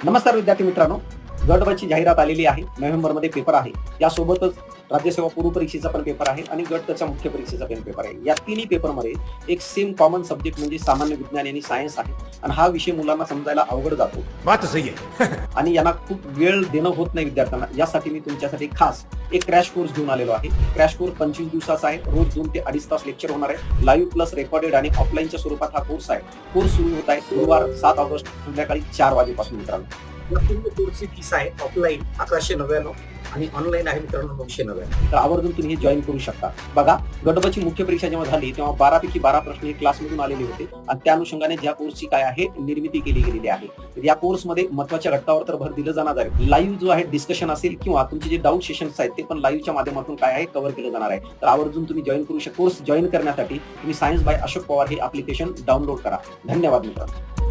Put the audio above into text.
नमस्कार विद्यार्थी मित्रांनो, गट ब ची जाहिरात आलेली आहे. नोव्हेंबरमध्ये पेपर आहे. यासोबतच राज्यसेवा पूर्व परीक्षेचा पण पेपर आहे आणि गट त्याच्या मुख्य परीक्षेचा पण पेपर आहे. या तिन्ही पेपरमध्ये एक सेम कॉमन सब्जेक्ट म्हणजे सामान्य विज्ञान आणि सायन्स आहे आणि हा विषय मुलांना समजायला अवघड जातो. बात सही है. आणि यांना खूप वेळ देणं होत नाही विद्यार्थ्यांना. यासाठी मी तुमच्यासाठी खास एक क्रॅश कोर्स घेऊन आलेलो आहे. क्रॅश कोर्स 25 दिवसाचा आहे. रोज 2 ते 2.5 तास लेक्चर होणार आहे. लाईव्ह प्लस रेकॉर्डेड आणि ऑफलाईनच्या स्वरूपात हा कोर्स आहे. कोर्स सुरू होत आहे गुरुवार 7 ऑगस्ट संध्याकाळी 4 वाजेपासून मित्रांनो. या पूर्ण कोर्सची फीस आहे ऑफलाईन 1199 आणि ऑनलाईन आहे मित्रांनो 999. तर आवर्जून तुम्ही हे जॉईन करू शकता. बघा, गट ब ची मुख्य परीक्षा जेव्हा झाली तेव्हा 12 पैकी 12 प्रश्न हे क्लासमधून आलेले होते आणि त्या अनुषंगाने ज्या कोर्सची काय आहे निर्मिती केली गेलेली आहे. तर या कोर्समध्ये महत्त्वाच्या घटकावर तर भर दिलं जाणार आहे. लाईव्ह जो आहे डिस्कशन असेल किंवा तुमचे जे डाऊट सेशन्स आहेत ते पण लाईव्हच्या माध्यमातून काय आहे कव्हर केलं जाणार आहे. तर आवर्जून तुम्ही जॉईन करू शकता. कोर्स जॉईन करण्यासाठी तुम्ही सायन्स बाय अशोक पवार हे ऍप्लिकेशन डाउनलोड करा. धन्यवाद मित्रांनो.